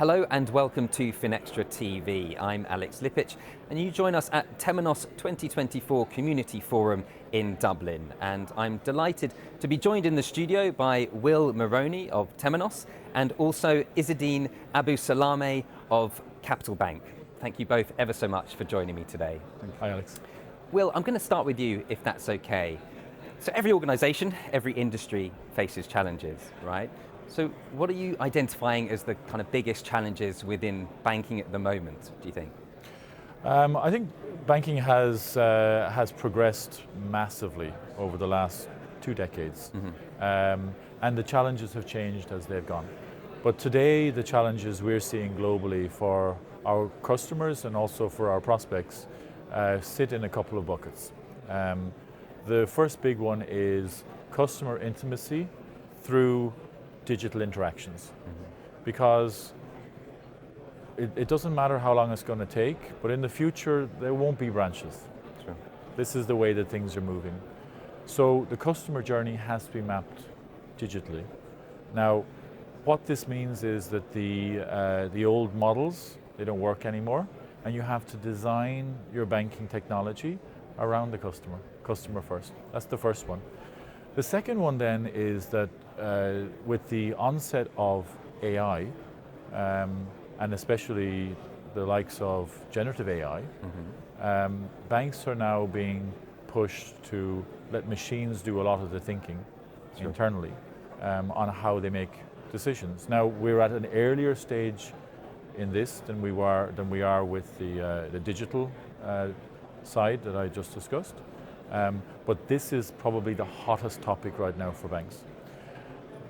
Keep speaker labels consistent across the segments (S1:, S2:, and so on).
S1: Hello and welcome to FinextraTV. I'm Alex Lippic and you join us at Temenos 2024 Community Forum in Dublin. And I'm delighted to be joined in the studio by Will Moroney of Temenos and also Izzidin AbuSalameh of Capital Bank. Thank you both ever so much for joining me today.
S2: Hi, Alex.
S1: Will, I'm going to start with you if that's okay. So every organization, every industry faces challenges, right? So what are you identifying as the kind of biggest challenges within banking at the moment, do you think?
S2: I think banking has progressed massively over the last 2 decades. And the challenges have changed as they've gone. But today, the challenges we're seeing globally for our customers and also for our prospects sit in a couple of buckets. The first big one is customer intimacy through digital interactions, because it doesn't matter how long it's going to take, but in the future there won't be branches.
S1: Sure.
S2: This is the way that things are moving. So the customer journey has to be mapped digitally. Now, what this means is that the old models, they don't work anymore, and you have to design your banking technology around the customer first. That's the first one. The second one then is that with the onset of AI, and especially the likes of generative AI, banks are now being pushed to let machines do a lot of the thinking internally on how they make decisions. Now, we're at an earlier stage in this than we are with the digital side that I just discussed. But this is probably the hottest topic right now for banks.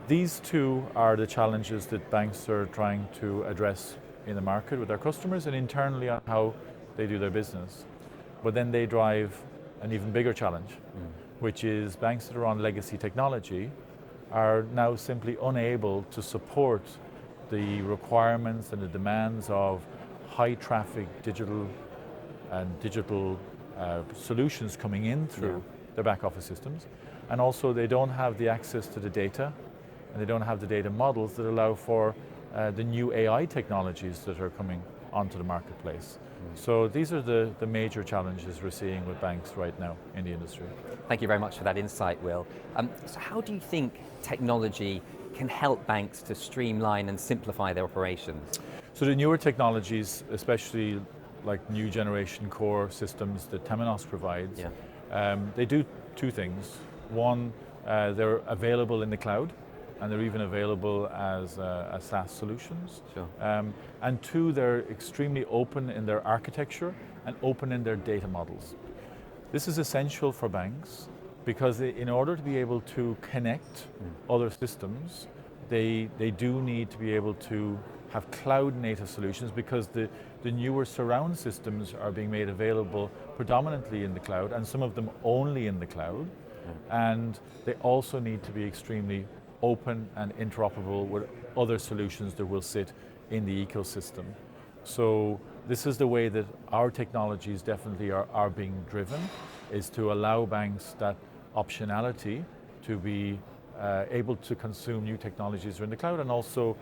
S2: These two are the challenges that banks are trying to address in the market with their customers and internally on how they do their business. But then they drive an even bigger challenge, which is banks that are on legacy technology are now simply unable to support the requirements and the demands of high traffic digital solutions coming in through their back office systems. And also they don't have the access to the data, and they don't have the data models that allow for the new AI technologies that are coming onto the marketplace. So these are the major challenges we're seeing with banks right now in the industry.
S1: Thank you very much for that insight, Will. So how do you think technology can help banks to streamline and simplify their operations?
S2: So the newer technologies, especially like new generation core systems that Temenos provides, they do two things. One, they're available in the cloud, and they're even available as SaaS solutions.
S1: Sure.
S2: And two, they're extremely open in their architecture and open in their data models. This is essential for banks because in order to be able to connect other systems, they do need to be able to have cloud native solutions, because the newer surround systems are being made available predominantly in the cloud, and some of them only in the cloud. And they also need to be extremely open and interoperable with other solutions that will sit in the ecosystem. So this is the way that our technologies definitely are being driven, is to allow banks that optionality to be able to consume new technologies in the cloud, and also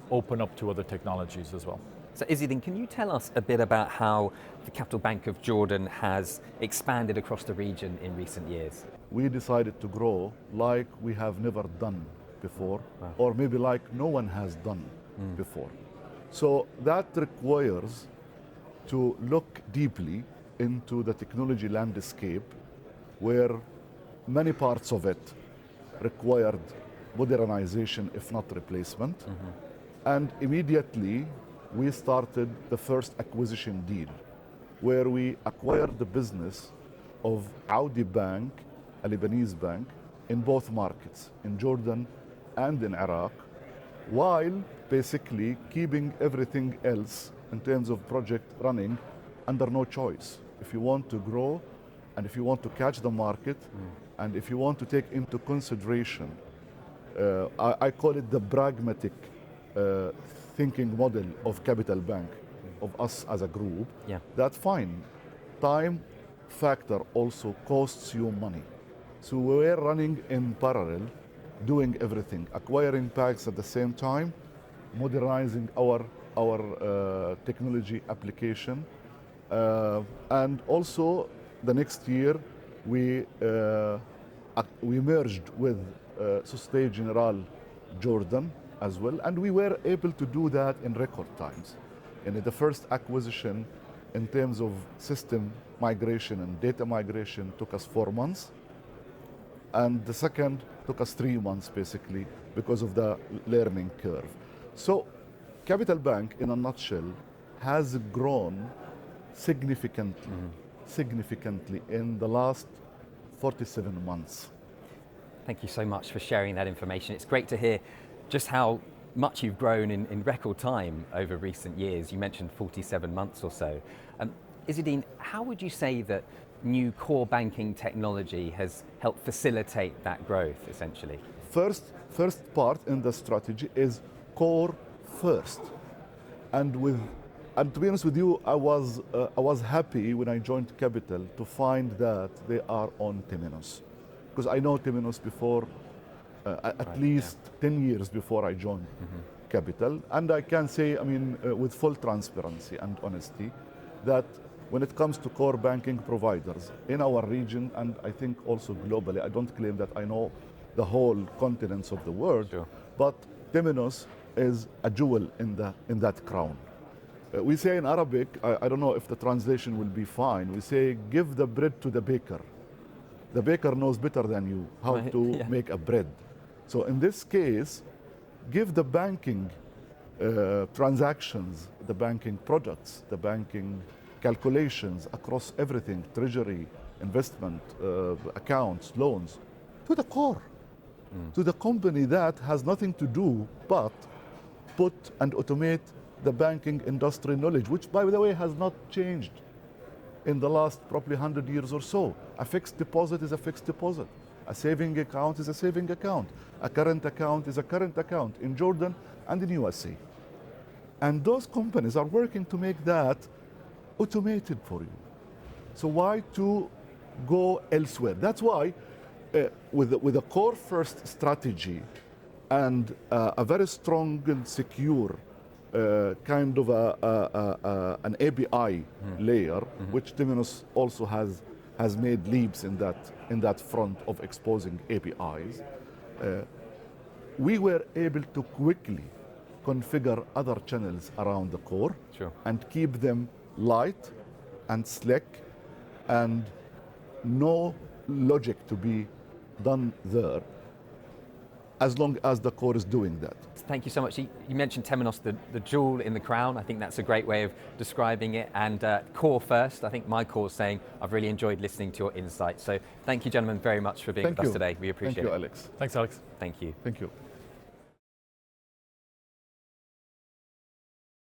S2: open up to other technologies as well.
S1: So Izzidin, can you tell us a bit about how the Capital Bank of Jordan has expanded across the region in recent years?
S3: We decided to grow like we have never done before, or maybe like no one has done before. So that requires to look deeply into the technology landscape, where many parts of it required modernization, if not replacement. And immediately we started the first acquisition deal, where we acquired the business of Audi Bank, a Lebanese bank, in both markets, in Jordan and in Iraq, while basically keeping everything else in terms of project running under no choice. If you want to grow, and if you want to catch the market, and if you want to take into consideration, I call it the pragmatic thinking model of Capital Bank, of us as a group, that's fine. Time factor also costs you money. So we're running in parallel, doing everything, acquiring banks at the same time, modernizing our technology application. And also, the next year, we merged with Société Générale Jordan as well, and we were able to do that in record times. And the first acquisition in terms of system migration and data migration took us 4 months, and the second took us 3 months basically because of the learning curve. So Capital Bank, in a nutshell, has grown significantly in the last 47 months.
S1: Thank you so much for sharing that information. It's great to hear just how much you've grown in record time over recent years. You mentioned 47 months or so. Izzidin, how would you say that new core banking technology has helped facilitate that growth, essentially?
S3: First part in the strategy is core first. And to be honest with you, I was happy when I joined Capital to find that they are on Temenos. Because I know Temenos before, at least 10 years before I joined Capital. And I can say, I mean, with full transparency and honesty, that when it comes to core banking providers in our region, and I think also globally, I don't claim that I know the whole continents of the world,
S1: sure,
S3: but Temenos is a jewel in that crown. We say in Arabic, I don't know if the translation will be fine, we say, give the bread to the baker. The baker knows better than you how to make a bread. So in this case, give the banking transactions, the banking products, the banking calculations across everything, treasury, investment, accounts, loans, to the core, to the company that has nothing to do but put and automate the banking industry knowledge, which, by the way, has not changed in the last probably 100 years or so. A fixed deposit is a fixed deposit. A saving account is a saving account. A current account is a current account in Jordan and in USA. And those companies are working to make that automated for you. So why to go elsewhere? That's why with a core first strategy and a very strong and secure kind of an API layer, which Temenos also has made leaps in that front of exposing APIs. We were able to quickly configure other channels around the core,
S1: sure,
S3: and keep them light and slick, and no logic to be done there, as long as the core is doing that.
S1: Thank you so much. You mentioned Temenos, the jewel in the crown. I think that's a great way of describing it. And core first, I think my core is saying, I've really enjoyed listening to your insights. So thank you, gentlemen, very much for being with us today. We appreciate it.
S3: Thank you, Alex.
S2: Thanks, Alex.
S1: Thank you.
S3: Thank you.